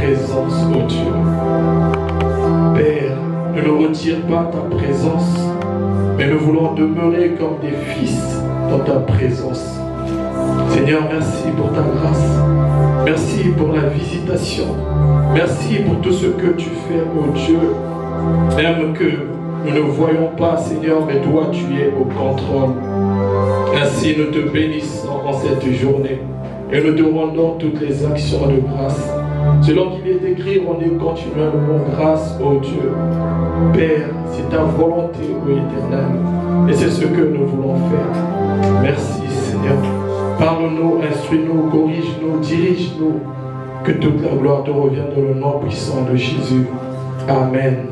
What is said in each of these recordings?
présence, ô Dieu. Père, ne nous retire pas ta présence, mais nous voulons demeurer comme des fils dans ta présence. Seigneur, merci pour ta grâce. Merci pour la visitation. Merci pour tout ce que tu fais, ô Dieu. Même que nous ne voyons pas, Seigneur, mais toi, tu es au contrôle. Ainsi, nous te bénissons en cette journée et nous te rendons toutes les actions de grâce. Selon qu'il est écrit, rendez continuellement grâce, ô Dieu. Père, c'est ta volonté, ô Éternel, et c'est ce que nous voulons faire. Merci, Seigneur. Parle-nous, instruis-nous, corrige-nous, dirige-nous. Que toute la gloire te revienne dans le nom puissant de Jésus. Amen.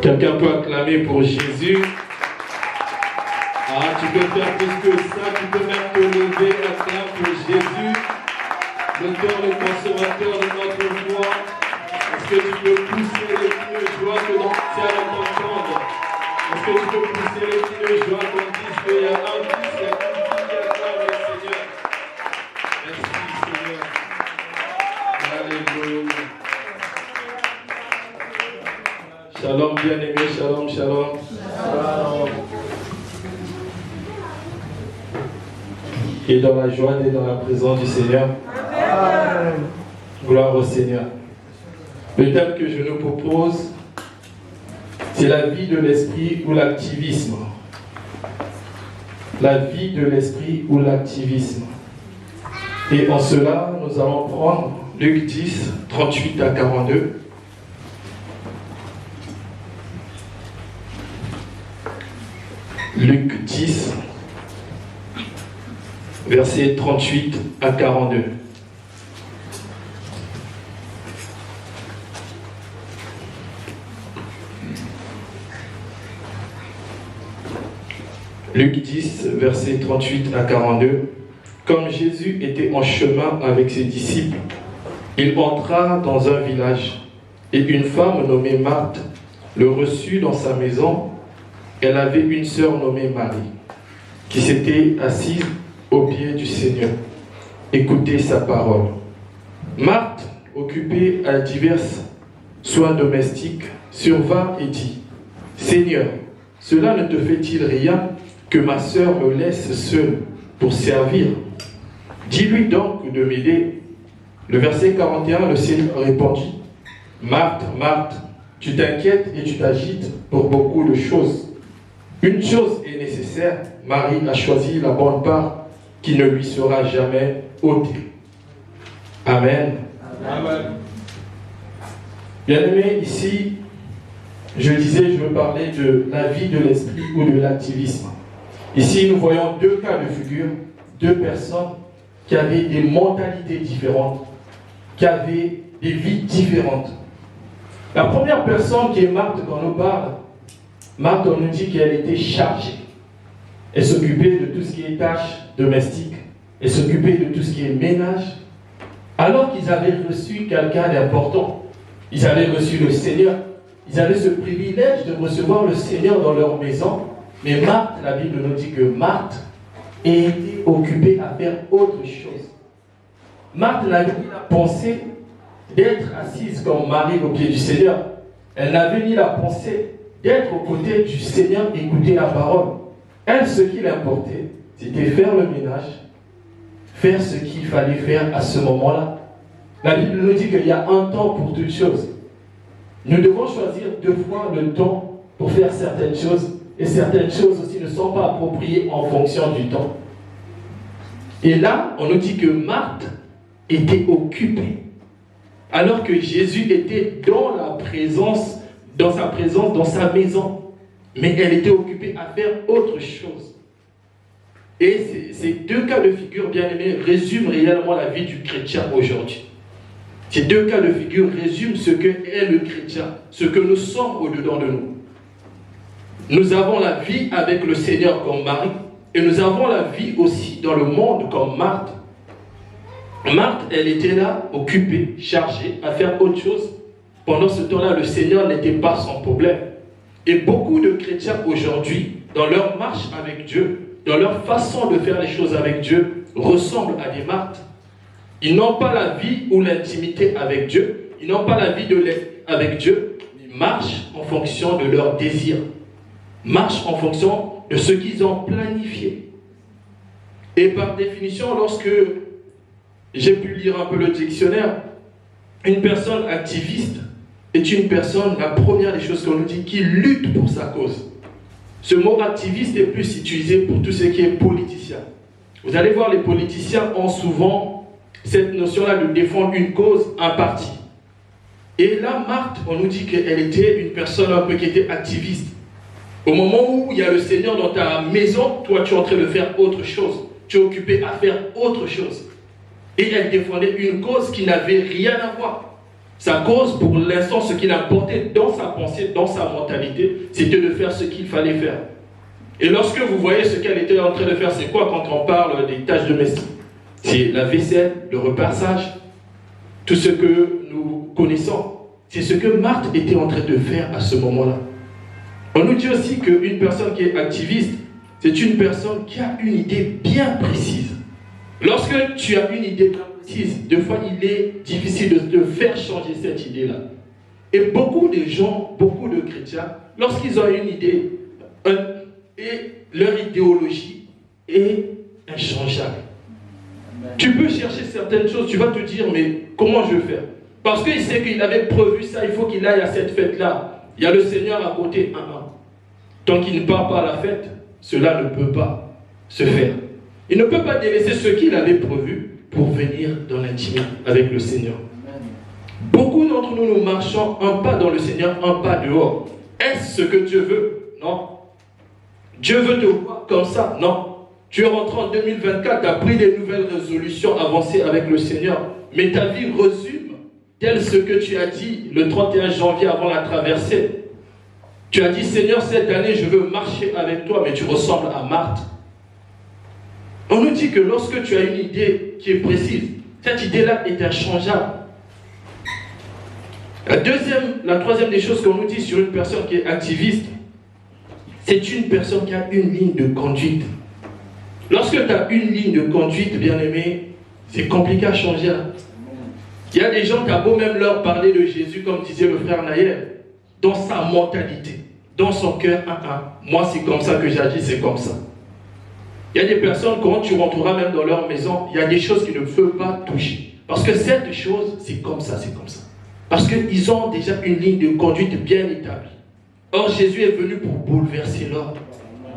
Quelqu'un peut acclamer pour Jésus. Ah, tu peux faire plus que ça, tu peux même te lever, acclamer pour Jésus, l'auteur, le consommateur de notre foi. Est-ce que tu peux pousser les cris de joie que l'on tient à t'entendre? Est-ce que tu peux pousser les cris de joie qu'on dise qu'il y a un fils, il y a une fille qui acclame le Seigneur? Merci Seigneur. Alléluia. Shalom bien-aimé, shalom, shalom. Et dans la joie et dans la présence du Seigneur. Amen. Gloire au Seigneur. Le thème que je nous propose, c'est la vie de l'esprit ou l'activisme. La vie de l'esprit ou l'activisme. Et en cela, nous allons prendre Luc 10, 38 à 42. Luc 10, versets 38 à 42. Luc 10, versets 38 à 42. Comme Jésus était en chemin avec ses disciples, il entra dans un village, et une femme nommée Marthe le reçut dans sa maison. Elle avait une sœur nommée Marie, qui s'était assise au pied du Seigneur, écoutait sa parole. Marthe, occupée à divers soins domestiques, survint et dit, « Seigneur, cela ne te fait-il rien que ma sœur me laisse seule pour servir? Dis-lui donc de m'aider. » Le verset 41, le Seigneur répondit, « Marthe, Marthe, tu t'inquiètes et tu t'agites pour beaucoup de choses. Une chose est nécessaire, Marie a choisi la bonne part qui ne lui sera jamais ôtée. » Amen. Amen. Bien-aimés, ici, je disais, je veux parler de la vie de l'esprit ou de l'activisme. Ici, nous voyons deux cas de figure, deux personnes qui avaient des mentalités différentes, qui avaient des vies différentes. La première personne qui est Marthe, quand on nous parle, Marthe, on nous dit qu'elle était chargée. Elle s'occupait de tout ce qui est tâches domestiques. Elle s'occupait de tout ce qui est ménage. Alors qu'ils avaient reçu quelqu'un d'important. Ils avaient reçu le Seigneur. Ils avaient ce privilège de recevoir le Seigneur dans leur maison. Mais Marthe, la Bible nous dit que Marthe était occupée à faire autre chose. Marthe n'avait ni la pensée d'être assise comme Marie au pied du Seigneur. Elle n'avait ni la pensée d'être aux côtés du Seigneur, écouter la parole. Elle, ce qui l'importait, c'était faire le ménage, faire ce qu'il fallait faire à ce moment-là. La Bible nous dit qu'il y a un temps pour toutes choses. Nous devons choisir deux fois le temps pour faire certaines choses, et certaines choses aussi ne sont pas appropriées en fonction du temps. Et là, on nous dit que Marthe était occupée, alors que Jésus était dans la présence, dans sa maison. Mais elle était occupée à faire autre chose. Et ces deux cas de figure, bien aimés, résument réellement la vie du chrétien aujourd'hui. Ces deux cas de figure résument ce qu'est le chrétien, ce que nous sommes au-dedans de nous. Nous avons la vie avec le Seigneur comme Marie, et nous avons la vie aussi dans le monde comme Marthe. Marthe, elle était là, occupée, chargée à faire autre chose. Pendant ce temps-là, le Seigneur n'était pas son problème. Et beaucoup de chrétiens aujourd'hui, dans leur marche avec Dieu, dans leur façon de faire les choses avec Dieu, ressemblent à des Marthes. Ils n'ont pas la vie ou l'intimité avec Dieu. Ils n'ont pas la vie avec Dieu. Ils marchent en fonction de leurs désirs. Marchent en fonction de ce qu'ils ont planifié. Et par définition, lorsque j'ai pu lire un peu le dictionnaire, une personne activiste est une personne, la première des choses qu'on nous dit, qui lutte pour sa cause. Ce mot activiste est plus utilisé pour tout ce qui est politicien. Vous allez voir, les politiciens ont souvent cette notion-là de défendre une cause, un parti. Et là, Marthe, on nous dit qu'elle était une personne un peu qui était activiste. Au moment où il y a le Seigneur dans ta maison, toi tu es en train de faire autre chose. Tu es occupé à faire autre chose. Et elle défendait une cause qui n'avait rien à voir. Sa cause, pour l'instant, ce qu'il importait dans sa pensée, dans sa mentalité, c'était de faire ce qu'il fallait faire. Et lorsque vous voyez ce qu'elle était en train de faire, c'est quoi quand on parle des tâches domestiques? C'est la vaisselle, le repassage, tout ce que nous connaissons. C'est ce que Marthe était en train de faire à ce moment-là. On nous dit aussi qu'une personne qui est activiste, c'est une personne qui a une idée bien précise. Lorsque tu as une idée bien précise, des fois il est difficile de te faire changer cette idée-là. Et beaucoup de gens, beaucoup de chrétiens, lorsqu'ils ont une idée, et leur idéologie est inchangeable. Tu peux chercher certaines choses, tu vas te dire, mais comment je vais faire? Parce qu'il sait qu'il avait prévu ça, il faut qu'il aille à cette fête-là. Il y a le Seigneur à côté. Tant qu'il ne part pas à la fête, cela ne peut pas se faire. Il ne peut pas délaisser ce qu'il avait prévu pour venir dans l'intimité avec le Seigneur. Beaucoup d'entre nous, nous marchons un pas dans le Seigneur, un pas dehors. Est-ce ce que Dieu veut? Non. Dieu veut te voir comme ça? Non. Tu es rentré en 2024, tu as pris des nouvelles résolutions avancées avec le Seigneur, mais ta vie résume tel ce que tu as dit le 31 janvier avant la traversée. Tu as dit, Seigneur, cette année, je veux marcher avec toi, mais tu ressembles à Marthe. On nous dit que lorsque tu as une idée qui est précise, cette idée-là est inchangeable. La troisième des choses qu'on nous dit sur une personne qui est activiste, c'est une personne qui a une ligne de conduite. Lorsque tu as une ligne de conduite, bien-aimé, c'est compliqué à changer. Il y a des gens qui ont beau même leur parler de Jésus, comme disait le frère Naïr, dans sa mentalité, dans son cœur, moi c'est comme ça que j'agis, c'est comme ça. Il y a des personnes, quand tu rentreras même dans leur maison, il y a des choses qu'ils ne peuvent pas toucher. Parce que cette chose, c'est comme ça, c'est comme ça. Parce qu'ils ont déjà une ligne de conduite bien établie. Or, Jésus est venu pour bouleverser l'ordre.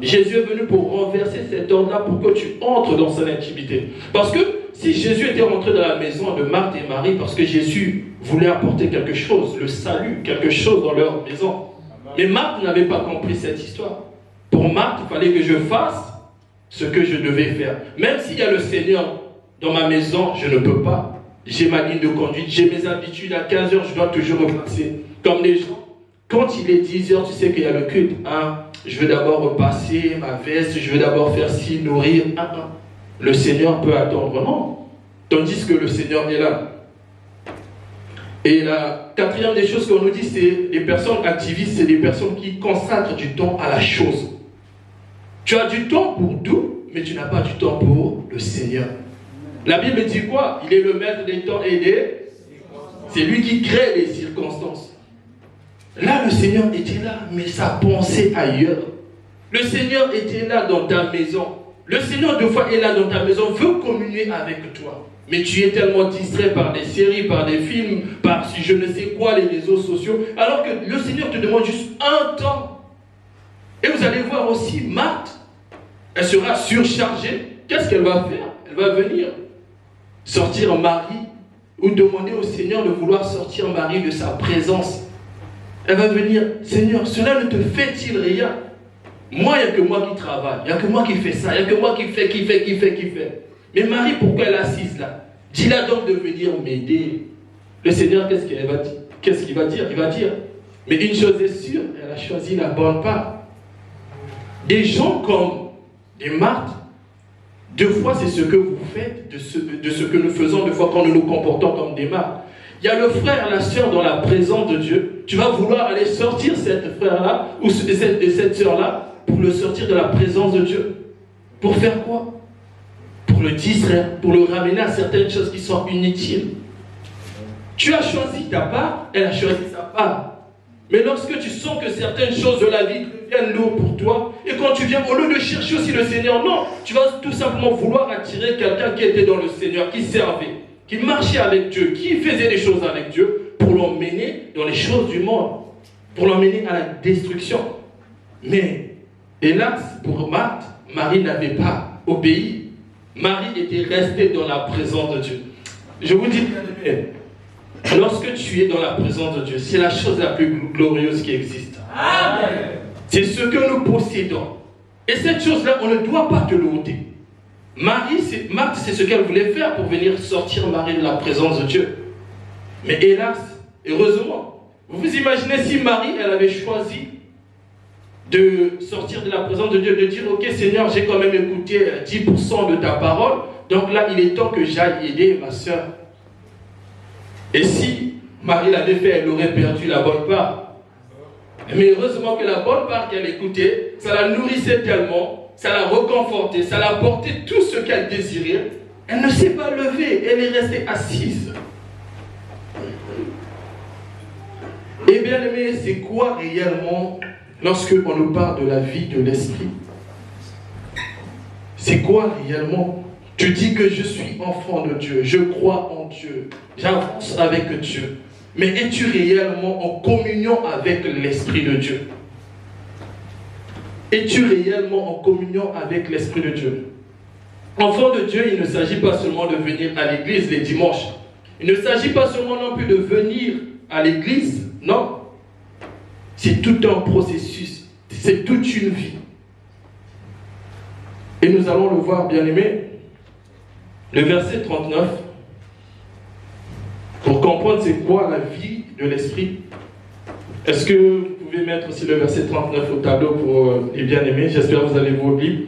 Jésus est venu pour renverser cet ordre-là pour que tu entres dans son intimité. Parce que si Jésus était rentré dans la maison de Marthe et Marie, parce que Jésus voulait apporter quelque chose, le salut, quelque chose dans leur maison. Mais Marthe n'avait pas compris cette histoire. Pour Marthe, il fallait que je fasse ce que je devais faire. Même s'il y a le Seigneur dans ma maison, je ne peux pas. J'ai ma ligne de conduite, j'ai mes habitudes. À 15h, je dois toujours repasser. Comme les gens, quand il est 10h, tu sais qu'il y a le culte. Je vais d'abord repasser ma veste, je vais d'abord faire ci, nourrir. Le Seigneur peut attendre, non. Tandis que le Seigneur est là. Et la quatrième des choses qu'on nous dit, c'est les personnes activistes, c'est des personnes qui consacrent du temps à la chose. Tu as du temps pour tout, mais tu n'as pas du temps pour le Seigneur. La Bible dit quoi? Il est le maître des temps et des... C'est lui qui crée les circonstances. Là, le Seigneur était là, mais sa pensée ailleurs. Le Seigneur était là dans ta maison. Le Seigneur, deux fois, est là dans ta maison, veut communier avec toi. Mais tu es tellement distrait par des séries, par des films, par je ne sais quoi, les réseaux sociaux, alors que le Seigneur te demande juste un temps. Et vous allez voir aussi, Marthe, elle sera surchargée. Qu'est-ce qu'elle va faire? Elle va venir sortir Marie, ou demander au Seigneur de vouloir sortir Marie de sa présence. Elle va venir, Seigneur, cela ne te fait-il rien? Moi, il n'y a que moi qui travaille, il n'y a que moi qui fais ça, il n'y a que moi qui fait. Mais Marie, pourquoi elle est assise là? Dis-la donc de venir m'aider. Le Seigneur, qu'est-ce qu'il va dire? Il va dire, mais une chose est sûre, elle a choisi la bonne part. Des gens comme des Marthes, deux fois c'est ce que vous faites, de ce que nous faisons, deux fois quand nous nous comportons comme des Marthes. Il y a le frère, la sœur dans la présence de Dieu. Tu vas vouloir aller sortir cette frère-là, ou cette sœur-là, pour le sortir de la présence de Dieu. Pour faire quoi? Pour pour le distraire, pour le ramener à certaines choses qui sont inutiles. Tu as choisi ta part, elle a choisi sa part. Mais lorsque tu sens que certaines choses de la vie deviennent lourdes pour toi, et quand tu viens, au lieu de chercher aussi le Seigneur, non, tu vas tout simplement vouloir attirer quelqu'un qui était dans le Seigneur, qui servait, qui marchait avec Dieu, qui faisait des choses avec Dieu, pour l'emmener dans les choses du monde, pour l'emmener à la destruction. Mais, hélas, pour Marthe, Marie n'avait pas obéi. Marie était restée dans la présence de Dieu. Je vous dis, bien aimé, lorsque tu es dans la présence de Dieu, c'est la chose la plus glorieuse qui existe. Amen. C'est ce que nous possédons. Et cette chose-là, on ne doit pas te le ôter. Marthe, c'est ce qu'elle voulait faire pour venir sortir Marie de la présence de Dieu. Mais hélas, heureusement, vous vous imaginez si Marie, elle avait choisi de sortir de la présence de Dieu, de dire, ok Seigneur, j'ai quand même écouté 10% de ta parole, donc là, il est temps que j'aille aider ma soeur. Et si Marie l'avait fait, elle aurait perdu la bonne part. Mais heureusement que la bonne part qu'elle écoutait, ça la nourrissait tellement, ça la reconfortait, ça la apportait tout ce qu'elle désirait. Elle ne s'est pas levée, elle est restée assise. Et bien aimé, c'est quoi réellement, lorsque on nous parle de la vie de l'esprit? C'est quoi réellement? Tu dis que je suis enfant de Dieu, je crois en Dieu, j'avance avec Dieu. Mais es-tu réellement en communion avec l'Esprit de Dieu? Es-tu réellement en communion avec l'Esprit de Dieu? Enfant de Dieu, il ne s'agit pas seulement de venir à l'église les dimanches. Il ne s'agit pas seulement non plus de venir à l'église, non. C'est tout un processus, c'est toute une vie. Et nous allons le voir, bien aimé. Le verset 39, pour comprendre c'est quoi la vie de l'esprit. Est-ce que vous pouvez mettre aussi le verset 39 au tableau pour les bien-aimés? J'espère que vous avez vos Bibles.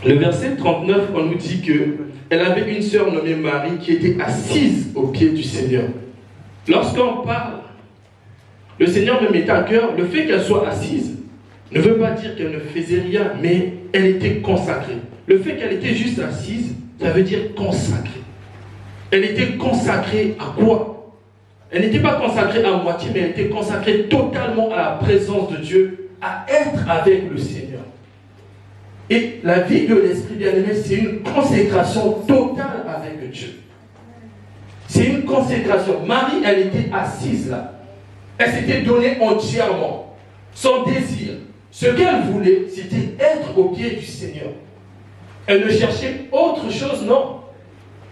Le verset 39, on nous dit qu'elle avait une sœur nommée Marie qui était assise au pied du Seigneur. Lorsqu'on parle, le Seigneur me mettait à cœur, le fait qu'elle soit assise ne veut pas dire qu'elle ne faisait rien, mais elle était consacrée. Le fait qu'elle était juste assise, ça veut dire consacrée. Elle était consacrée à quoi? Elle n'était pas consacrée à moitié, mais elle était consacrée totalement à la présence de Dieu, à être avec le Seigneur. Et la vie de l'Esprit bien-aimé, c'est une consécration totale avec Dieu. C'est une consécration. Marie, elle était assise là. Elle s'était donnée entièrement. Son désir, ce qu'elle voulait, c'était être au pied du Seigneur. Elle ne cherchait autre chose, non.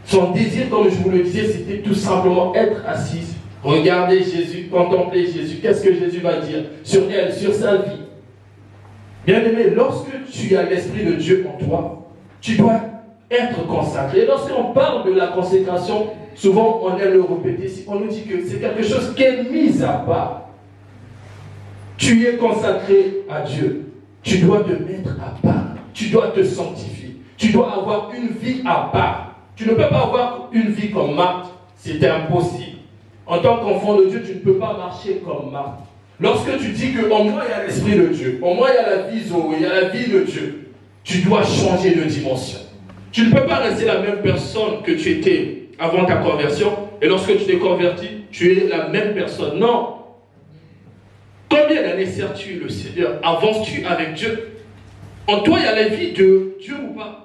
Son désir, comme je vous le disais, c'était tout simplement être assise, regarder Jésus, contempler Jésus. Qu'est-ce que Jésus va dire sur elle, sur sa vie? Bien-aimé, lorsque tu as l'Esprit de Dieu en toi, tu dois être consacré. Lorsqu'on parle de la consécration, souvent on aime le répéter, on nous dit que c'est quelque chose qui est mis à part. Tu es consacré à Dieu. Tu dois te mettre à part. Tu dois te sanctifier. Tu dois avoir une vie à part. Tu ne peux pas avoir une vie comme Marthe. C'est impossible. En tant qu'enfant de Dieu, tu ne peux pas marcher comme Marthe. Lorsque tu dis qu'en moi il y a l'Esprit de Dieu, en moi il y a la vie Zoé, il y a la vie de Dieu, tu dois changer de dimension. Tu ne peux pas rester la même personne que tu étais avant ta conversion, et lorsque tu t'es converti, tu es la même personne. Non. Combien d'années sers-tu le Seigneur? Avances-tu avec Dieu? En toi, il y a la vie de Dieu ou pas?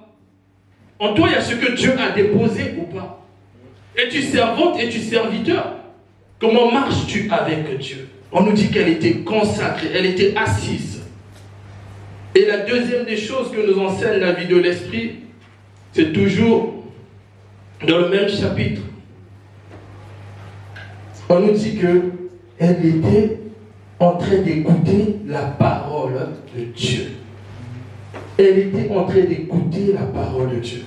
En toi, il y a ce que Dieu a déposé ou pas? Es-tu servante, es-tu serviteur? Comment marches-tu avec Dieu? On nous dit qu'elle était consacrée, elle était assise. Et la deuxième des choses que nous enseigne la vie de l'Esprit, c'est toujours dans le même chapitre. On nous dit qu'elle était en train d'écouter la parole de Dieu. Elle était en train d'écouter la parole de Dieu.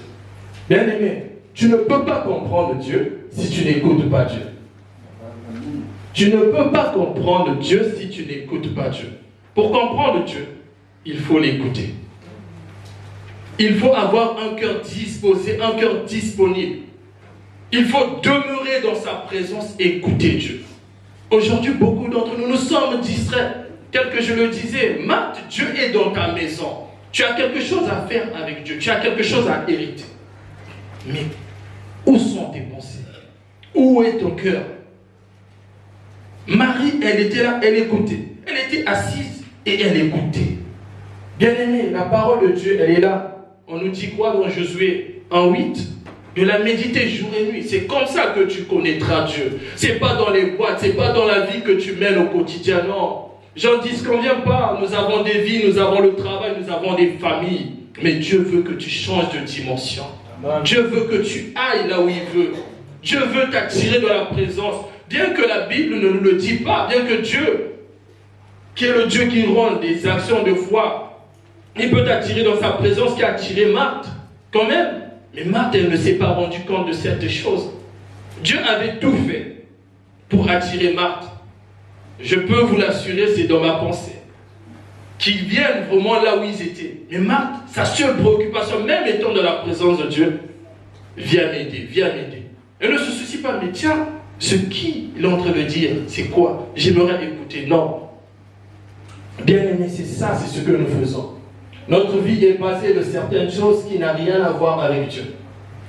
Bien aimé, tu ne peux pas comprendre Dieu si tu n'écoutes pas Dieu. Tu ne peux pas comprendre Dieu si tu n'écoutes pas Dieu. Pour comprendre Dieu, il faut l'écouter. Il faut avoir un cœur disposé, un cœur disponible. Il faut demeurer dans sa présence et écouter Dieu. Aujourd'hui, beaucoup d'entre nous, nous sommes distraits. Tel que je le disais, Marthe, Dieu est dans ta maison. Tu as quelque chose à faire avec Dieu. Tu as quelque chose à hériter. Mais où sont tes pensées? Où est ton cœur? Marie, elle était là, elle écoutait. Elle était assise et elle écoutait. Bien-aimé, la parole de Dieu, elle est là. On nous dit quoi dans Josué 1:8? De la méditer jour et nuit. C'est comme ça que tu connaîtras Dieu. C'est pas dans les boîtes, c'est pas dans la vie que tu mènes au quotidien, non. J'en dis ce qu'on vient pas. Nous avons des vies, nous avons le travail, nous avons des familles. Mais Dieu veut que tu changes de dimension. Amen. Dieu veut que tu ailles là où il veut. Dieu veut t'attirer dans la présence. Bien que la Bible ne nous le dit pas, bien que Dieu, qui est le Dieu qui rend des actions de foi, il peut t'attirer dans sa présence, qui a attiré Marthe, quand même. Mais Marthe, elle ne s'est pas rendue compte de cette chose. Dieu avait tout fait pour attirer Marthe. Je peux vous l'assurer, c'est dans ma pensée. Qu'ils viennent vraiment là où ils étaient. Mais Marthe, sa seule préoccupation, même étant dans la présence de Dieu, viens m'aider, viens m'aider. Elle ne se soucie pas, mais tiens, ce qu'il est en train de dire, c'est quoi? J'aimerais écouter. Non. Bien aimé, c'est ça, c'est ce que nous faisons. Notre vie est basée de certaines choses qui n'ont rien à voir avec Dieu.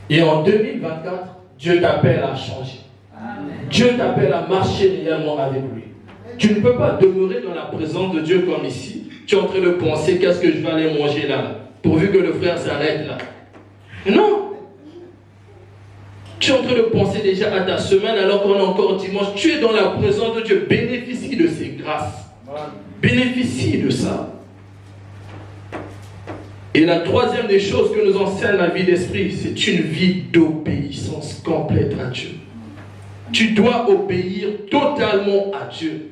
Et en 2024, Dieu t'appelle à changer. Amen. Dieu t'appelle à marcher réellement avec lui. Tu ne peux pas demeurer dans la présence de Dieu comme ici. Tu es en train de penser qu'est-ce que je vais aller manger là, pourvu que le frère s'arrête là. Non. Tu es en train de penser déjà à ta semaine alors qu'on est encore dimanche. Tu es dans la présence de Dieu. Bénéficie de ses grâces. Bénéficie de ça. Et la troisième des choses que nous enseigne la vie d'esprit, c'est une vie d'obéissance complète à Dieu. Tu dois obéir totalement à Dieu.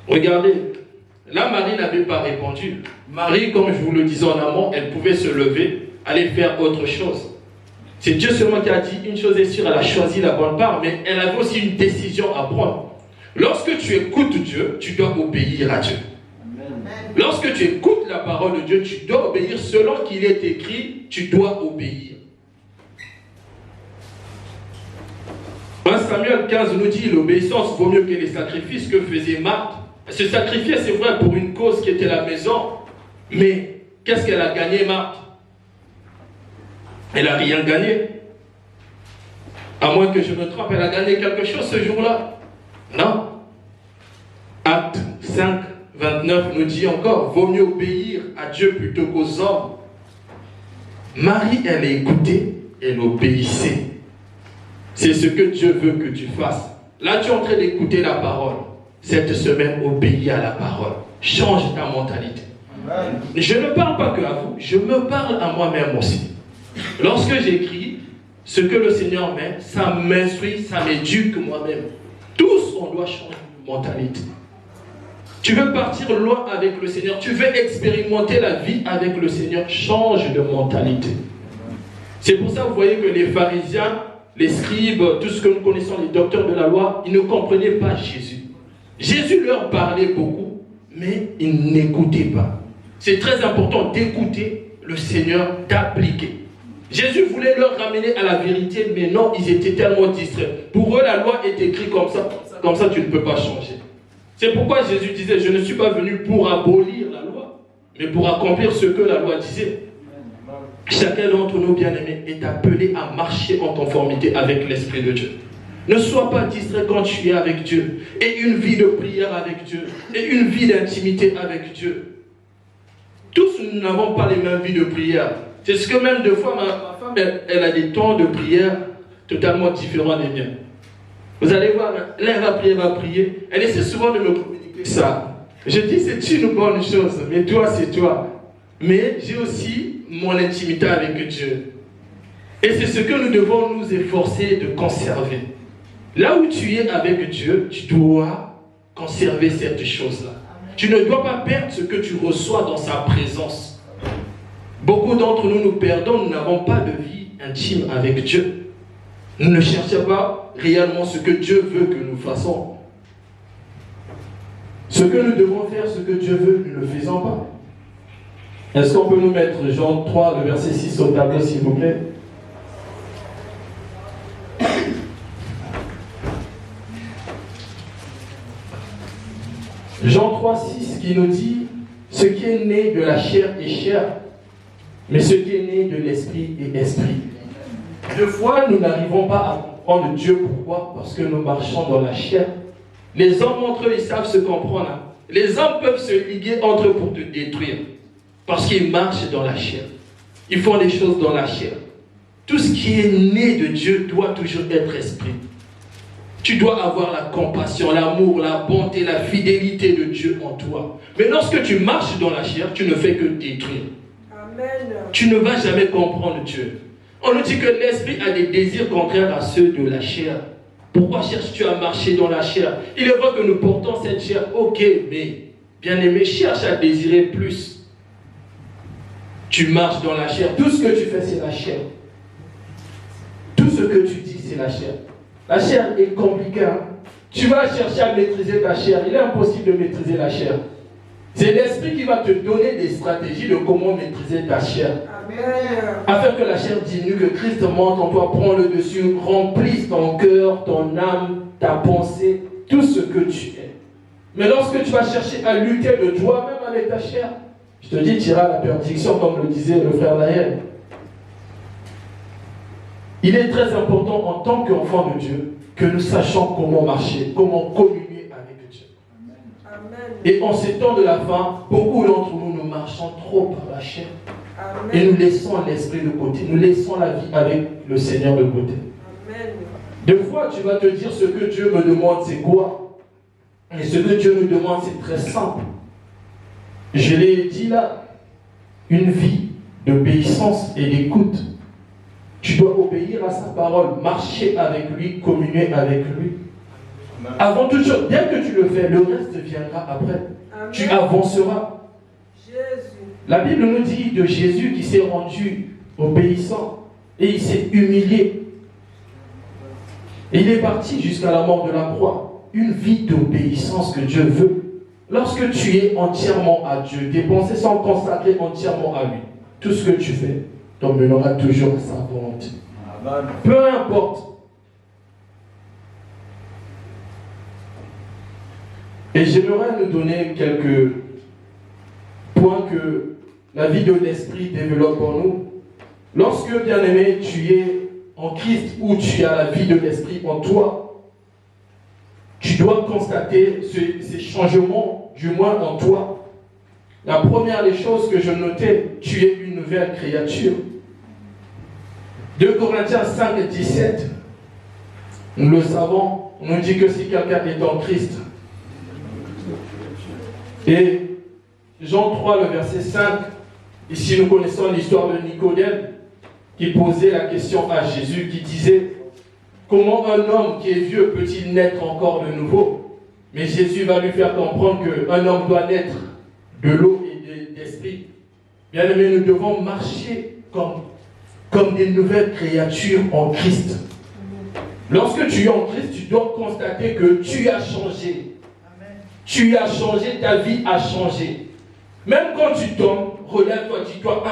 Regardez, là Marie n'avait pas répondu. Marie, comme je vous le disais en amont, elle pouvait se lever, aller faire autre chose. C'est Dieu seulement qui a dit une chose est sûre, elle a choisi la bonne part, mais elle avait aussi une décision à prendre. Lorsque tu écoutes Dieu, tu dois obéir à Dieu. Lorsque tu écoutes la parole de Dieu, tu dois obéir selon qu'il est écrit, tu dois obéir. 1 Samuel 15 nous dit, l'obéissance vaut mieux que les sacrifices que faisait Marthe. Elle se sacrifiait, c'est vrai, pour une cause qui était la maison, mais qu'est-ce qu'elle a gagné, Marthe? Elle n'a rien gagné. À moins que je me trompe, elle a gagné quelque chose ce jour-là. Non. Acte 5, 29 nous dit encore, vaut mieux obéir à Dieu plutôt qu'aux hommes. Marie, elle a écouté, elle obéissait. C'est ce que Dieu veut que tu fasses. Là, tu es en train d'écouter la parole. Cette semaine, obéis à la parole. Change ta mentalité. Amen. Je ne parle pas que à vous, je me parle à moi-même aussi. Lorsque j'écris, ce que le Seigneur met, ça m'instruit, ça m'éduque moi-même. Tous, on doit changer de mentalité. Tu veux partir loin avec le Seigneur, tu veux expérimenter la vie avec le Seigneur, change de mentalité. C'est pour ça que vous voyez que les pharisiens, les scribes, tout ce que nous connaissons, les docteurs de la loi, ils ne comprenaient pas Jésus. Jésus leur parlait beaucoup, mais ils n'écoutaient pas. C'est très important d'écouter le Seigneur, d'appliquer. Jésus voulait leur ramener à la vérité, mais non, ils étaient tellement distraits. Pour eux, la loi est écrite comme ça tu ne peux pas changer. C'est pourquoi Jésus disait, je ne suis pas venu pour abolir la loi, mais pour accomplir ce que la loi disait. Chacun d'entre nous, bien-aimés, est appelé à marcher en conformité avec l'Esprit de Dieu. Ne sois pas distrait quand tu es avec Dieu. Et une vie de prière avec Dieu. Et une vie d'intimité avec Dieu. Tous, nous n'avons pas les mêmes vies de prière. C'est ce que même deux fois, ma femme, elle a des temps de prière totalement différents des miens. Vous allez voir, là, elle va prier. Elle essaie souvent de me communiquer ça. Je dis, c'est une bonne chose, mais toi, c'est toi. Mais j'ai aussi mon intimité avec Dieu. Et c'est ce que nous devons nous efforcer de conserver. Là où tu es avec Dieu, tu dois conserver cette chose-là. Tu ne dois pas perdre ce que tu reçois dans sa présence. Beaucoup d'entre nous perdons, nous n'avons pas de vie intime avec Dieu. Nous ne cherchons pas réellement ce que Dieu veut que nous fassions. Ce que nous devons faire, ce que Dieu veut, nous ne le faisons pas. Est-ce qu'on peut nous mettre Jean 3, le verset 6 au tableau, s'il vous plaît? Jean 3, 6 qui nous dit, Ce qui est né de la chair est chair, mais ce qui est né de l'esprit est esprit. Deux fois, nous n'arrivons pas à comprendre Dieu. Pourquoi? Parce que nous marchons dans la chair. Les hommes entre eux, ils savent se comprendre. Hein. Les hommes peuvent se liguer entre eux pour te détruire. Parce qu'ils marchent dans la chair. Ils font des choses dans la chair. Tout ce qui est né de Dieu doit toujours être esprit. Tu dois avoir la compassion, l'amour, la bonté, la fidélité de Dieu en toi. Mais lorsque tu marches dans la chair, tu ne fais que détruire. Amen. Tu ne vas jamais comprendre Dieu. On nous dit que l'esprit a des désirs contraires à ceux de la chair. Pourquoi cherches-tu à marcher dans la chair? Il est vrai que nous portons cette chair. Ok, mais bien-aimé, cherche à désirer plus. Tu marches dans la chair. Tout ce que tu fais, c'est la chair. Tout ce que tu dis, c'est la chair. La chair est compliquée. Hein? Tu vas chercher à maîtriser ta chair. Il est impossible de maîtriser la chair. C'est l'esprit qui va te donner des stratégies de comment maîtriser ta chair. Amen. Afin que la chair diminue, que Christ monte en toi, prends le dessus, remplisse ton cœur, ton âme, ta pensée, tout ce que tu es. Mais lorsque tu vas chercher à lutter de toi-même avec ta chair, je te dis, tu iras à la perdition, comme le disait le frère Naël. Il est très important en tant qu'enfant de Dieu que nous sachions comment marcher, comment communier avec Dieu. Amen. Et en ces temps de la fin, beaucoup d'entre nous, nous marchons trop par la chair. Amen. Et nous laissons l'esprit de côté. Nous laissons la vie avec le Seigneur de côté. Amen. Des fois, tu vas te dire ce que Dieu me demande, c'est quoi? Et ce que Dieu me demande, c'est très simple. Je l'ai dit là, une vie d'obéissance et d'écoute. Tu dois obéir à sa parole, marcher avec lui, communier avec lui. Amen. Avant toute chose, bien que tu le fais, le reste viendra après. Amen. Tu avanceras. Jésus. La Bible nous dit de Jésus qui s'est rendu obéissant et il s'est humilié. Et il est parti jusqu'à la mort de la croix. Une vie d'obéissance que Dieu veut. Lorsque tu es entièrement à Dieu, dépensé sans consacrer entièrement à lui, tout ce que tu fais t'emmènera toujours à sa volonté. Amen. Peu importe. Et j'aimerais nous donner quelques points que la vie de l'esprit développe en nous. Lorsque, bien-aimé, tu es en Christ ou tu as la vie de l'esprit en toi, tu dois constater ces changements, du moins en toi. La première des choses que je notais, tu es une nouvelle créature. 2 Corinthiens 5 et 17, nous le savons, on nous dit que si quelqu'un est en Christ. Et Jean 3, le verset 5, ici nous connaissons l'histoire de Nicodème, qui posait la question à Jésus, qui disait, comment un homme qui est vieux peut-il naître encore de nouveau? Mais Jésus va lui faire comprendre qu'un homme doit naître de l'eau et d'esprit. Bien aimé, nous devons marcher comme des nouvelles créatures en Christ. Lorsque tu es en Christ, tu dois constater que tu as changé. Amen. Tu as changé, ta vie a changé. Même quand tu tombes, relève-toi, dis-toi,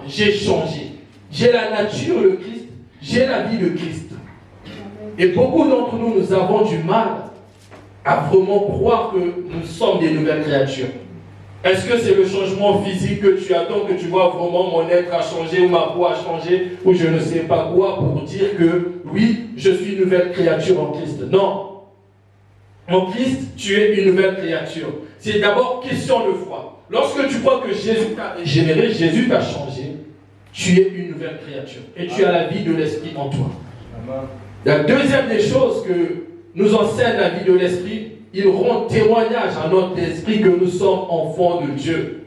j'ai changé. J'ai la nature de Christ, j'ai la vie de Christ. Et beaucoup d'entre nous, nous avons du mal à vraiment croire que nous sommes des nouvelles créatures. Est-ce que c'est le changement physique que tu attends, que tu vois vraiment mon être a changé ou ma peau a changé ou je ne sais pas quoi pour dire que oui, je suis une nouvelle créature en Christ? Non. En Christ, tu es une nouvelle créature. C'est d'abord question de foi. Lorsque tu crois que Jésus t'a régénéré, Jésus t'a changé, tu es une nouvelle créature et tu as la vie de l'esprit en toi. Amen. La deuxième des choses que nous enseigne la vie de l'esprit, il rend témoignage à notre esprit que nous sommes enfants de Dieu.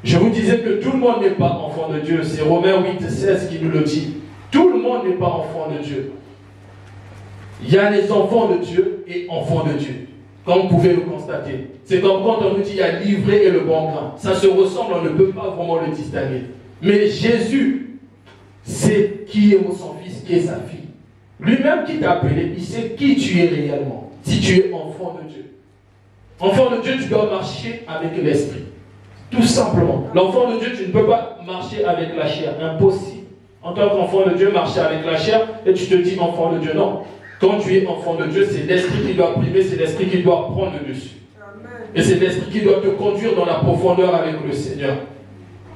Je vous disais que tout le monde n'est pas enfant de Dieu. C'est Romains 8, 16 qui nous le dit. Tout le monde n'est pas enfant de Dieu. Il y a les enfants de Dieu et enfants de Dieu. Comme vous pouvez le constater. C'est comme quand on nous dit il y a l'ivraie et le bon grain. Ça se ressemble, on ne peut pas vraiment le distinguer. Mais Jésus sait qui est son fils, qui est sa fille. Lui-même qui t'a appelé, il sait qui tu es réellement. Si tu es enfant de Dieu. Enfant de Dieu, tu dois marcher avec l'esprit. Tout simplement. L'enfant de Dieu, tu ne peux pas marcher avec la chair. Impossible. En tant qu'enfant de Dieu, marcher avec la chair et tu te dis enfant de Dieu. Non. Quand tu es enfant de Dieu, c'est l'esprit qui doit primer, c'est l'esprit qui doit prendre le dessus. Amen. Et c'est l'esprit qui doit te conduire dans la profondeur avec le Seigneur.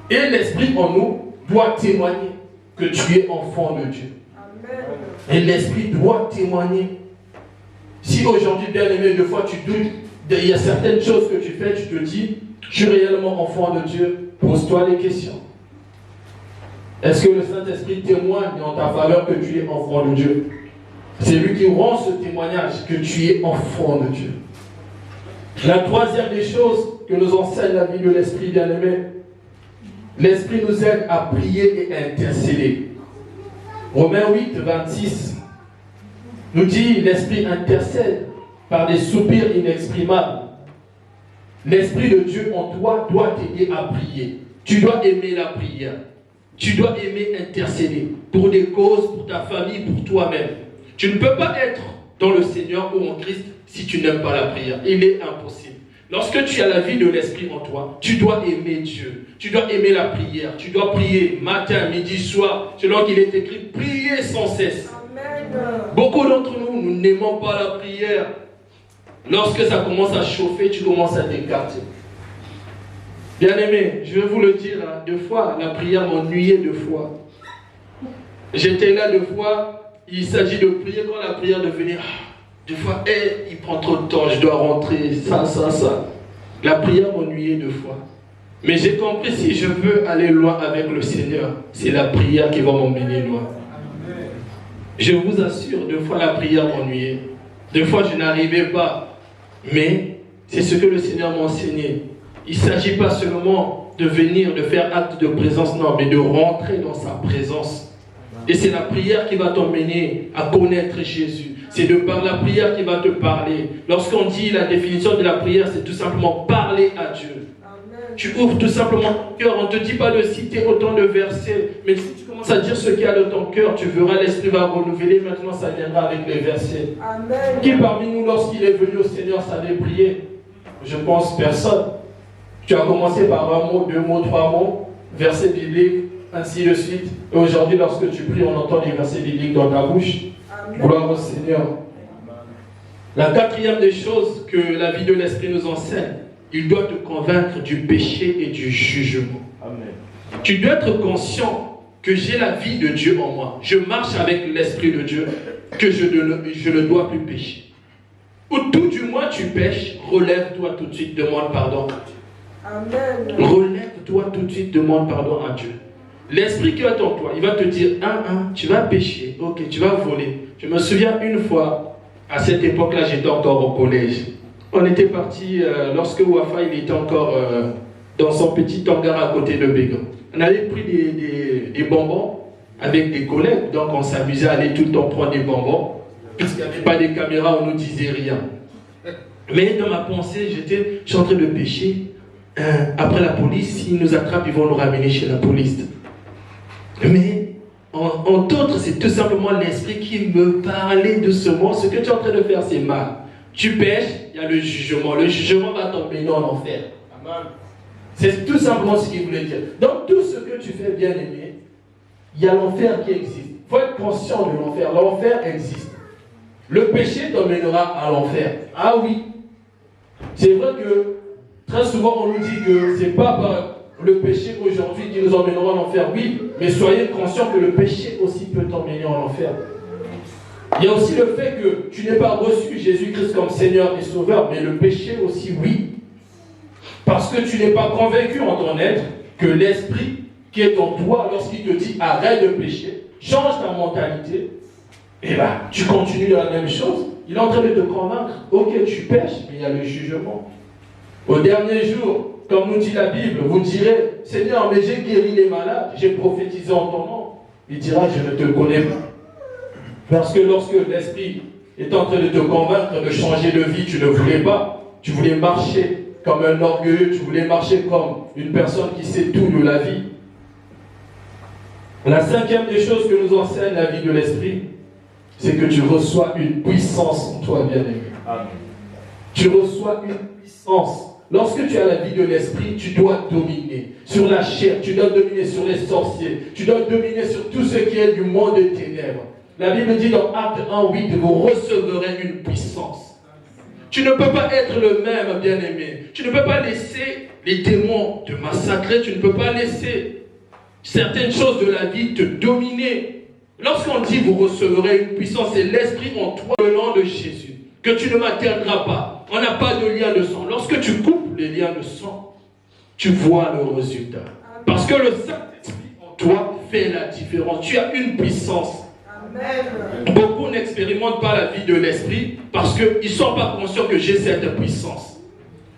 Et l'esprit en nous doit témoigner que tu es enfant de Dieu. Amen. Et l'esprit doit témoigner. Si aujourd'hui, bien aimé, deux fois tu doutes, il y a certaines choses que tu fais, tu te dis, je suis réellement enfant de Dieu, pose-toi les questions. Est-ce que le Saint-Esprit témoigne en ta faveur que tu es enfant de Dieu? C'est lui qui rend ce témoignage que tu es enfant de Dieu. La troisième des choses que nous enseigne la vie de l'Esprit bien-aimé, l'Esprit nous aide à prier et à intercéder. Romains 8, 26 nous dit, l'Esprit intercède par des soupirs inexprimables. L'Esprit de Dieu en toi doit t'aider à prier. Tu dois aimer la prière. Tu dois aimer intercéder pour des causes, pour ta famille, pour toi-même. Tu ne peux pas être dans le Seigneur ou en Christ si tu n'aimes pas la prière. Il est impossible. Lorsque tu as la vie de l'Esprit en toi, tu dois aimer Dieu. Tu dois aimer la prière. Tu dois prier matin, midi, soir. Selon qu'il est écrit, prier sans cesse. Amen. Beaucoup d'entre nous, nous n'aimons pas la prière. Lorsque ça commence à chauffer, tu commences à t'écarter. Bien-aimé, je vais vous le dire, hein, deux fois, la prière m'ennuyait deux fois. J'étais là deux fois, il s'agit de prier quand la prière devenait... Deux fois, il prend trop de temps, je dois rentrer, ça. La prière m'ennuyait deux fois. Mais j'ai compris, si je veux aller loin avec le Seigneur, c'est la prière qui va m'emmener loin. Je vous assure, deux fois la prière m'ennuyait. Deux fois je n'arrivais pas. Mais c'est ce que le Seigneur m'a enseigné. Il ne s'agit pas seulement de venir, de faire acte de présence, non, mais de rentrer dans sa présence. Et c'est la prière qui va t'emmener à connaître Jésus. C'est de par la prière qui va te parler. Lorsqu'on dit la définition de la prière, c'est tout simplement parler à Dieu. Amen. Tu ouvres tout simplement ton cœur. On ne te dit pas de citer autant de versets. Mais si tu commences à dire ce qu'il y a dans ton cœur, tu verras, l'Esprit va renouveler. Maintenant, ça viendra avec les versets. Amen. Qui parmi nous, lorsqu'il est venu au Seigneur, savait prier? Je pense personne. Tu as commencé par un mot, deux mots, trois mots, versets bibliques, ainsi de suite. Et aujourd'hui, lorsque tu pries, on entend des versets bibliques dans ta bouche. Amen. Gloire au Seigneur. La quatrième des choses que la vie de l'Esprit nous enseigne, il doit te convaincre du péché et du jugement. Amen. Tu dois être conscient que j'ai la vie de Dieu en moi. Je marche avec l'Esprit de Dieu, que je ne dois plus pécher. Ou tout du moins tu pêches, relève-toi tout de suite, demande pardon à Dieu. Amen. Relève-toi tout de suite, demande pardon à Dieu. L'Esprit qui est en toi, il va te dire, tu vas pécher, ok, tu vas voler. Je me souviens une fois, à cette époque-là, j'étais encore au collège. On était parti, lorsque Wafa, il était encore dans son petit hangar à côté de Bégon. On avait pris des bonbons avec des collègues, donc on s'amusait à aller tout le temps prendre des bonbons, puisqu'il n'y avait pas de caméras, on ne nous disait rien. Mais dans ma pensée, je suis en train de pécher. Après la police, s'ils nous attrapent, ils vont nous ramener chez la police. Mais en d'autres, c'est tout simplement l'Esprit qui me parlait doucement. Ce que tu es en train de faire, c'est mal. Tu pêches, il y a le jugement. Le jugement va t'emmener en enfer. Amen. C'est tout simplement ce qu'il voulait dire. Donc tout ce que tu fais, bien aimé, il y a l'enfer qui existe. Il faut être conscient de l'enfer. L'enfer existe. Le péché t'emmènera à l'enfer. Ah oui. C'est vrai que très souvent on nous dit que c'est pas par le péché aujourd'hui qui nous emmènera en enfer. Oui, mais soyez conscients que le péché aussi peut t'emmener en enfer. Il y a aussi le fait que tu n'aies pas reçu Jésus-Christ comme Seigneur et Sauveur, mais le péché aussi, oui. Parce que tu n'es pas convaincu en ton être que l'Esprit qui est en toi, lorsqu'il te dit arrête de pécher, change ta mentalité, et bien tu continues dans la même chose. Il est en train de te convaincre, ok, tu pêches, mais il y a le jugement. Au dernier jour, comme nous dit la Bible, vous direz, Seigneur, mais j'ai guéri les malades, j'ai prophétisé en ton nom. Il dira, je ne te connais pas. Parce que lorsque l'Esprit est en train de te convaincre de changer de vie, tu ne voulais pas. Tu voulais marcher comme un orgueilleux, tu voulais marcher comme une personne qui sait tout de la vie. La cinquième des choses que nous enseigne la vie de l'Esprit, c'est que tu reçois une puissance en toi, bien-aimé. Tu reçois une puissance. Lorsque tu as la vie de l'Esprit, tu dois dominer sur la chair, tu dois dominer sur les sorciers, tu dois dominer sur tout ce qui est du monde des ténèbres. La Bible dit dans Actes 1:8, vous recevrez une puissance. Tu ne peux pas être le même, bien-aimé. Tu ne peux pas laisser les démons te massacrer. Tu ne peux pas laisser certaines choses de la vie te dominer. Lorsqu'on dit vous recevrez une puissance, c'est l'esprit en toi, le nom de Jésus, que tu ne m'atteindras pas. On n'a pas de lien de sang. Lorsque tu coupes les liens de sang, tu vois le résultat. Parce que le Saint-Esprit en toi fait la différence. Tu as une puissance. Amen. Beaucoup n'expérimentent pas la vie de l'esprit parce qu'ils ne sont pas conscients que j'ai cette puissance.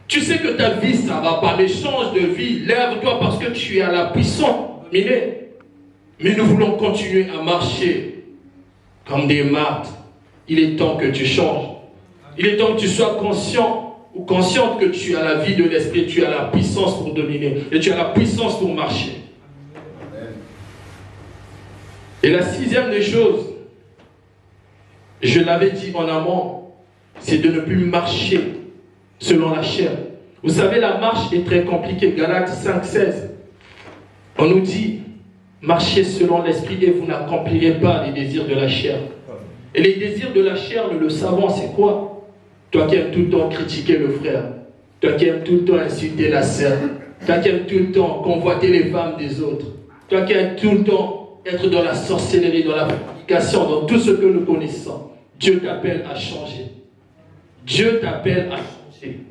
Tu sais que ta vie, ça ne va pas, mais change de vie. Lève-toi parce que tu as la puissance. Mais nous voulons continuer à marcher comme des martres. Il est temps que tu changes. Il est temps que tu sois conscient ou consciente que tu as la vie de l'esprit, tu as la puissance pour dominer et tu as la puissance pour marcher. Et la sixième des choses, je l'avais dit en amont, c'est de ne plus marcher selon la chair. Vous savez, la marche est très compliquée. Galates 5,16. On nous dit, marchez selon l'esprit et vous n'accomplirez pas les désirs de la chair. Et les désirs de la chair, nous le savons, c'est quoi? Toi qui aimes tout le temps critiquer le frère, toi qui aimes tout le temps insulter la sœur, toi qui aimes tout le temps convoiter les femmes des autres, toi qui aimes tout le temps être dans la sorcellerie, dans la fornication, dans tout ce que nous connaissons. Dieu t'appelle à changer. Dieu t'appelle à changer.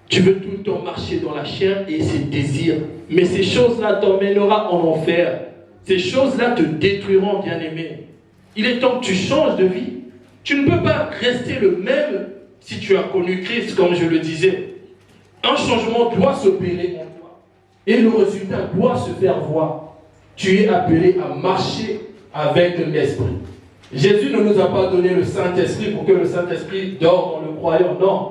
Tu veux tout le temps marcher dans la chair et ses désirs. Mais ces choses-là t'emmèneront en enfer. Ces choses-là te détruiront, bien-aimé. Il est temps que tu changes de vie. Tu ne peux pas rester le même si tu as connu Christ, comme je le disais. Un changement doit s'opérer en toi. Et le résultat doit se faire voir. Tu es appelé à marcher avec l'Esprit. Jésus ne nous a pas donné le Saint-Esprit pour que le Saint-Esprit dort dans le croyant. Non.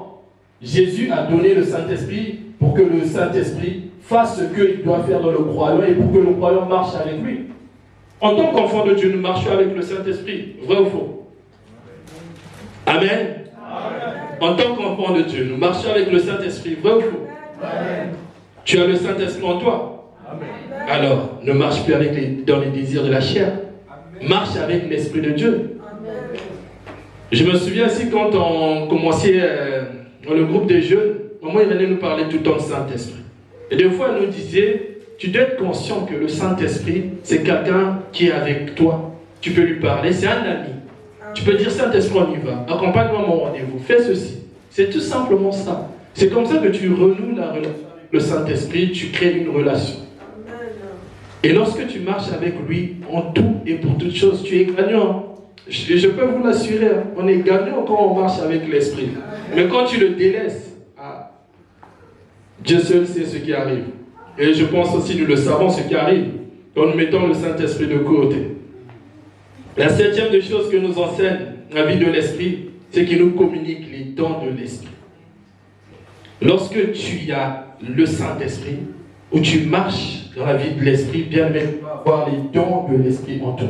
Jésus a donné le Saint-Esprit pour que le Saint-Esprit fasse ce qu'il doit faire dans le croyant et pour que le croyant marche avec lui. En tant qu'enfant de Dieu, nous marchons avec le Saint-Esprit. Vrai ou faux? Amen. Amen. En tant qu'enfant de Dieu, nous marchons avec le Saint-Esprit. Vrai ou faux? Amen. Tu as le Saint-Esprit en toi. Amen. Alors, ne marche plus dans les désirs de la chair. Amen. Marche avec l'Esprit de Dieu. Amen. Je me souviens aussi quand on commençait dans le groupe des jeunes, maman il venait nous parler tout le temps du Saint-Esprit. Et des fois, elle nous disait, tu dois être conscient que le Saint-Esprit, c'est quelqu'un qui est avec toi. Tu peux lui parler, c'est un ami. Tu peux dire, Saint-Esprit, on y va. Accompagne-moi à mon rendez-vous. Fais ceci. C'est tout simplement ça. C'est comme ça que tu renoues la relation avec le Saint-Esprit, tu crées une relation. Et lorsque tu marches avec lui, en tout et pour toutes choses, tu es gagnant. Je peux vous l'assurer, on est gagnant quand on marche avec l'Esprit. Mais quand tu le délaisses, Dieu seul sait ce qui arrive. Et je pense aussi, nous le savons, ce qui arrive, quand nous mettons le Saint-Esprit de côté. La septième des choses que nous enseigne la vie de l'Esprit, c'est qu'il nous communique les dons de l'Esprit. Lorsque tu as le Saint-Esprit, où tu marches dans la vie de l'Esprit, bien aimé, tu dois avoir les dons de l'Esprit en toi.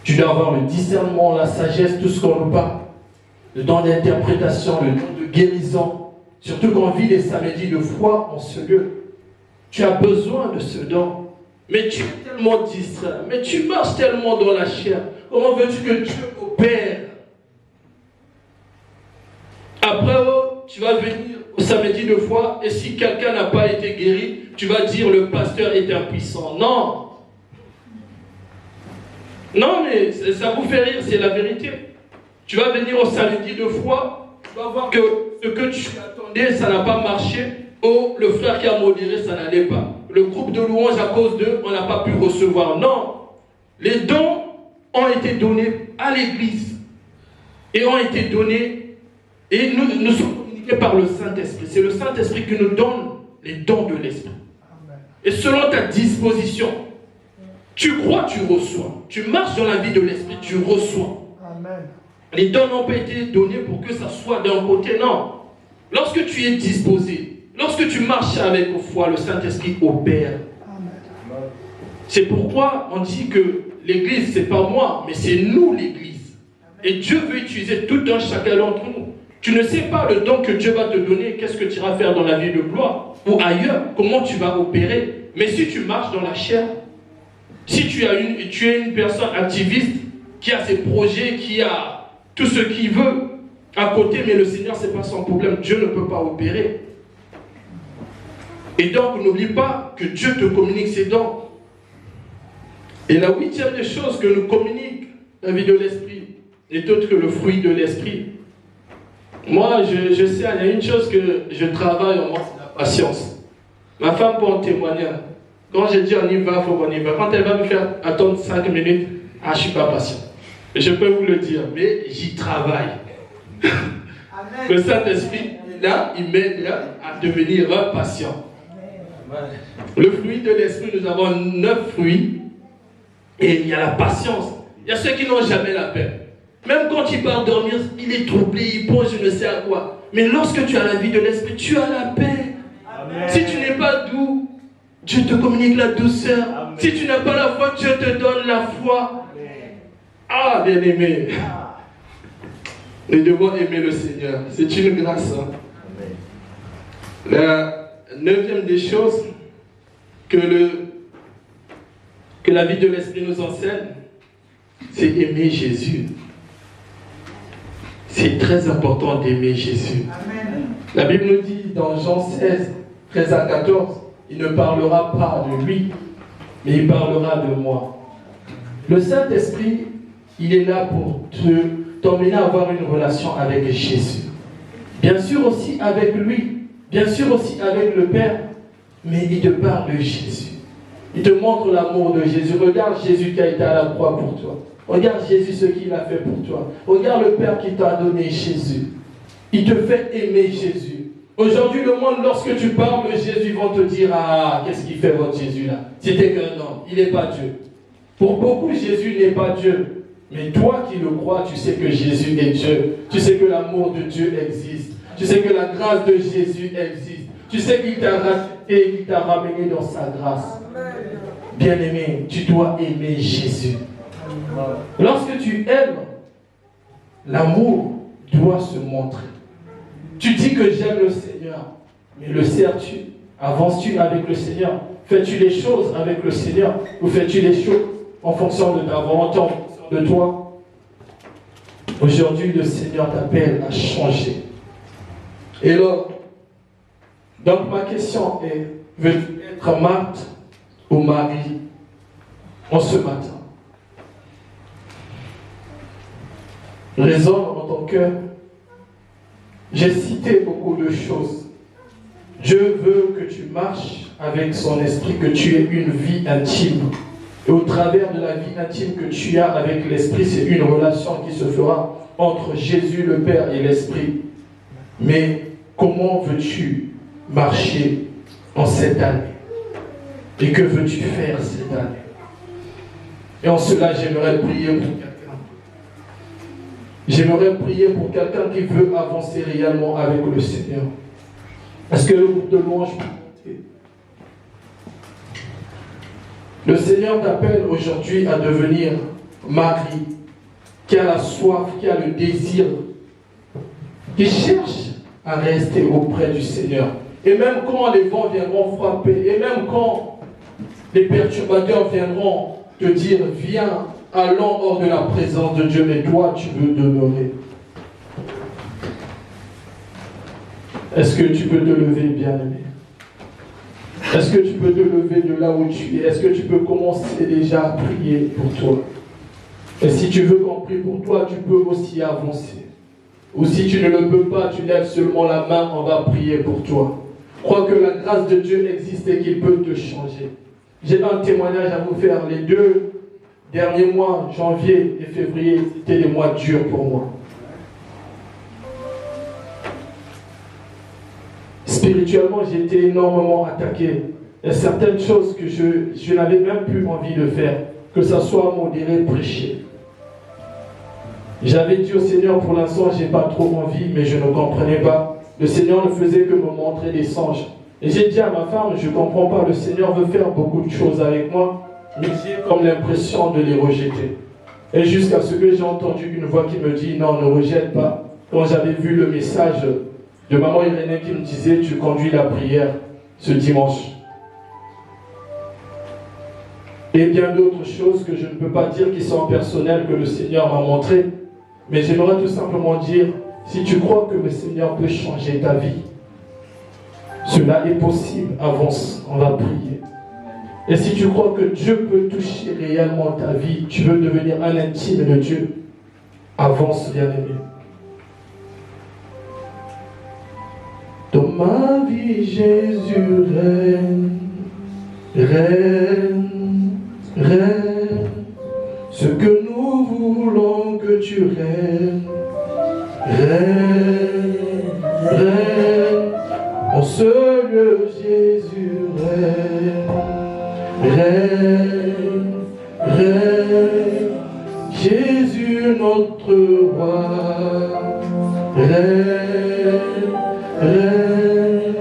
Tu dois avoir le discernement, la sagesse, tout ce qu'on nous parle. Le don d'interprétation, le don de guérison. Surtout quand on vit les samedis de foi en ce lieu. Tu as besoin de ce don. Mais tu es tellement distrait. Mais tu marches tellement dans la chair. Comment veux-tu que Dieu opère? Après, tu vas venir au samedi de foi. Et si quelqu'un n'a pas été guéri, tu vas dire le pasteur est impuissant. Non. Non, mais ça vous fait rire, c'est la vérité. Tu vas venir au samedi de foi, tu vas voir que ce que tu attendais, ça n'a pas marché. Oh, le frère qui a modéré, ça n'allait pas. Le groupe de louanges, à cause d'eux, on n'a pas pu recevoir. Non. Les dons ont été donnés à l'Église. Et ont été donnés, et nous sommes communiqués par le Saint-Esprit. C'est le Saint-Esprit qui nous donne les dons de l'Esprit. Et selon ta disposition, tu crois, tu reçois. Tu marches dans la vie de l'Esprit, tu reçois. Amen. Les dons n'ont pas été donnés pour que ça soit d'un côté, non. Lorsque tu es disposé, lorsque tu marches avec foi, le Saint-Esprit opère. Amen. C'est pourquoi on dit que l'Église, c'est pas moi, mais c'est nous l'Église. Et Dieu veut utiliser tout un chacun d'entre nous. Tu ne sais pas le don que Dieu va te donner, qu'est-ce que tu iras faire dans la vie de gloire ou ailleurs, comment tu vas opérer. Mais si tu marches dans la chair, si tu es une personne activiste qui a ses projets, qui a tout ce qu'il veut, à côté, mais le Seigneur, ce n'est pas son problème. Dieu ne peut pas opérer. Et donc, n'oublie pas que Dieu te communique ses dons. Et la 8e des choses que nous communique la vie de l'esprit n'est autre que le fruit de l'esprit. Moi, je sais, il y a une chose que je travaille en moi, c'est la patience. Ma femme peut en témoigner. Quand je dis on y va, il faut qu'on y va. Quand elle va me faire attendre 5 minutes, je ne suis pas patient. Je peux vous le dire, mais j'y travaille. Le Saint-Esprit, là, il m'aide à devenir patient. Le fruit de l'esprit, nous avons 9 fruits. Et il y a la patience. Il y a ceux qui n'ont jamais la paix. Même quand il part dormir, il est troublé, il pense je ne sais à quoi. Mais lorsque tu as la vie de l'esprit, tu as la paix. Amen. Si tu n'es pas doux, Dieu te communique la douceur. Amen. Si tu n'as pas la foi, Dieu te donne la foi. Amen. Ah, bien-aimé. Nous devons aimer le Seigneur. C'est une grâce. Hein? La 9e des choses que la vie de l'esprit nous enseigne, c'est aimer Jésus. C'est très important d'aimer Jésus. Amen. La Bible nous dit dans Jean 16, 13 à 14, il ne parlera pas de lui, mais il parlera de moi. Le Saint-Esprit, il est là pour t'emmener à avoir une relation avec Jésus. Bien sûr aussi avec lui, bien sûr aussi avec le Père, mais il te parle de Jésus. Il te montre l'amour de Jésus. Regarde Jésus qui a été à la croix pour toi. Regarde Jésus ce qu'il a fait pour toi. Regarde le Père qui t'a donné Jésus. Il te fait aimer Jésus. Aujourd'hui, le monde, lorsque tu parles de Jésus, ils vont te dire, ah, qu'est-ce qu'il fait votre Jésus là? C'était qu'un homme, il n'est pas Dieu. Pour beaucoup, Jésus n'est pas Dieu. Mais toi qui le crois, tu sais que Jésus est Dieu. Tu sais que l'amour de Dieu existe. Tu sais que la grâce de Jésus existe. Tu sais qu'il t'a racheté et qu'il t'a ramené dans sa grâce. Bien-aimé, tu dois aimer Jésus. Lorsque tu aimes, l'amour doit se montrer. Tu dis que j'aime le Seigneur, mais le sers-tu? Avances-tu avec le Seigneur? Fais-tu les choses avec le Seigneur? Ou fais-tu les choses en fonction de ta volonté, en fonction de toi? Aujourd'hui, le Seigneur t'appelle à changer. Et là, donc ma question est, veux-tu être Marthe ou Marie en ce matin? Résonne dans ton cœur. J'ai cité beaucoup de choses. Dieu veut que tu marches avec son esprit, que tu aies une vie intime. Et au travers de la vie intime que tu as avec l'esprit, c'est une relation qui se fera entre Jésus, le Père et l'Esprit. Mais comment veux-tu marcher en cette année? Et que veux-tu faire cette année? Et en cela, j'aimerais prier pour quelqu'un. J'aimerais prier pour quelqu'un qui veut avancer réellement avec le Seigneur. Est-ce que le groupe de louange peut monter? Le Seigneur t'appelle aujourd'hui à devenir Marie, qui a la soif, qui a le désir, qui cherche à rester auprès du Seigneur. Et même quand les vents viendront frapper, et même quand les perturbateurs viendront te dire, viens, allons hors de la présence de Dieu, mais toi, tu veux demeurer. Est-ce que tu peux te lever, bien-aimé? Est-ce que tu peux te lever de là où tu es? Est-ce que tu peux commencer déjà à prier pour toi? Et si tu veux qu'on prie pour toi, tu peux aussi avancer. Ou si tu ne le peux pas, tu lèves seulement la main, on va prier pour toi. Crois que la grâce de Dieu existe et qu'il peut te changer. J'ai un témoignage à vous faire. Les 2 derniers mois, janvier et février, c'était des mois durs pour moi. Spirituellement, j'ai été énormément attaqué. Il y a certaines choses que je n'avais même plus envie de faire, que ce soit modérer, prêcher. J'avais dit au Seigneur, pour l'instant, je n'ai pas trop envie, mais je ne comprenais pas. Le Seigneur ne faisait que me montrer des songes. Et j'ai dit à ma femme, je ne comprends pas, le Seigneur veut faire beaucoup de choses avec moi, mais j'ai comme l'impression de les rejeter. Et jusqu'à ce que j'ai entendu une voix qui me dit, non, ne rejette pas. Quand j'avais vu le message de maman Irénée qui me disait, tu conduis la prière ce dimanche. Et bien d'autres choses que je ne peux pas dire qui sont personnelles, que le Seigneur m'a montrées. Mais j'aimerais tout simplement dire, Si tu crois que le Seigneur peut changer ta vie, cela est possible. Avance, on va prier. Et si tu crois que Dieu peut toucher réellement ta vie, tu veux devenir un intime de Dieu, avance, bien-aimé. Dans ma vie, Jésus règne, règne, règne. Ce que nous voulons que tu règnes, règne, règne. En ce lieu, Jésus règne, règne, règne. Jésus notre roi, règne, règne.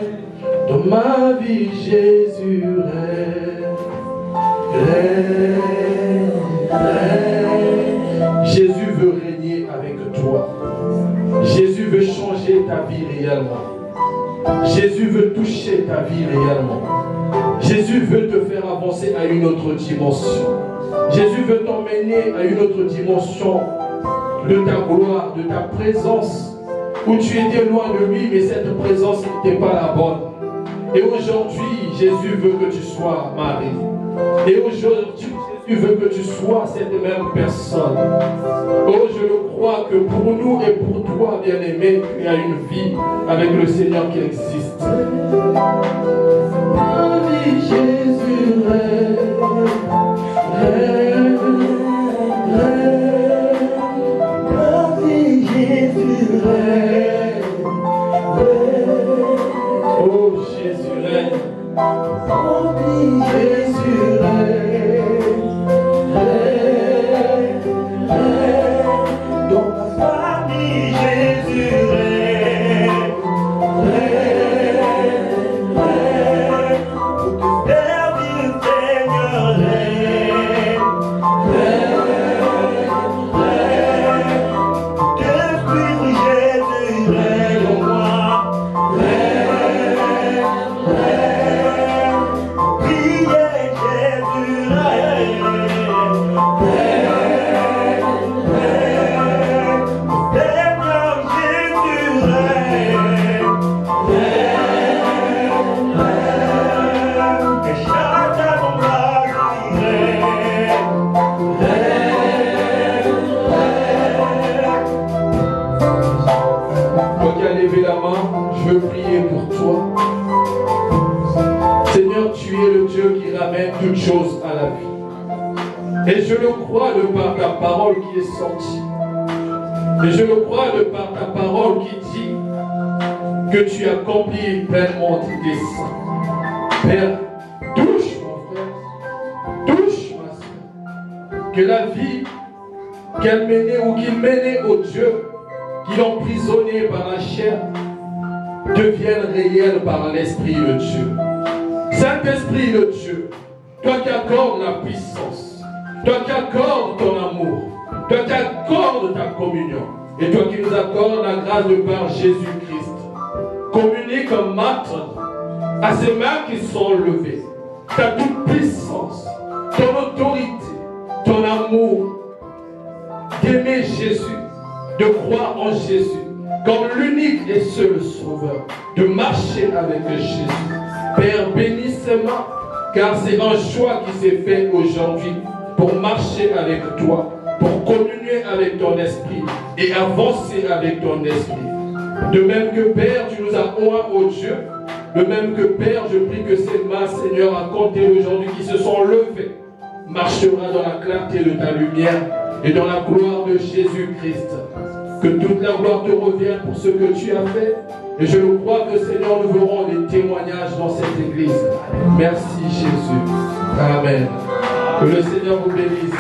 Dans ma vie, Jésus règne, règne, règne. Jésus veut régner avec toi. Jésus veut changer ta vie réellement. Jésus veut toucher ta vie réellement. Jésus veut te faire avancer à une autre dimension. Jésus veut t'emmener à une autre dimension de ta gloire, de ta présence, où tu étais loin de lui, mais cette présence n'était pas la bonne. Et aujourd'hui, Jésus veut que tu sois Marie. Et aujourd'hui, Jésus veut que tu sois cette même personne. Oh, je le crois que pour nous et pour toi, bien-aimé, il y a une vie avec le Seigneur qui existe. Ma vie, Jésus règne, règne, règne. Ma vie, Jésus règne, règne. Oh, Jésus règne. Ma vie, Jésus règne, règne, règne. Dans ma famille, Jésus règne, règne, règne. Pour te servir, Seigneur, règne, règne, règne. Te suivre, Jésus règne en moi, règne, règne. Prier, Jésus règne, règne, règne. Seigneur, Jésus règne, règne, règne. Que chacun dans ma vie règne, règne, règne. Toi qui as levé la main, je veux prier pour toi. Seigneur, tu es le Dieu qui ramène toutes choses à la vie. Et je le crois de par ta parole qui est sortie. Et je le crois de par ta parole qui dit que tu accomplis pleinement tes desseins. Père, touche mon frère, touche ma soeur. Que la vie qu'elle menait ou qu'il menait au Dieu, qu'il emprisonnait par la chair, devienne réelle par l'Esprit de Dieu. Saint-Esprit de Dieu, toi qui accordes la puissance, toi qui accordes ton amour, toi qui accordes ta communion, et toi qui nous accordes la grâce de par Jésus-Christ, communique maintenant à ces mains qui sont levées, ta toute puissance, ton autorité, ton amour, d'aimer Jésus, de croire en Jésus comme l'unique et seul Sauveur, de marcher avec Jésus. Père, bénis ces mains, car c'est un choix qui s'est fait aujourd'hui pour marcher avec toi, pour communier avec ton esprit et avancer avec ton esprit. De même que Père, tu nous as oint au Dieu, de même que Père, je prie que ces mains, Seigneur, à compter aujourd'hui qui se sont levées, marchera dans la clarté de ta lumière et dans la gloire de Jésus-Christ. Que toute la gloire te revienne pour ce que tu as fait. Et je le crois que, Seigneur, nous verrons des témoignages dans cette église. Merci Jésus. Amen. Que le Seigneur vous bénisse.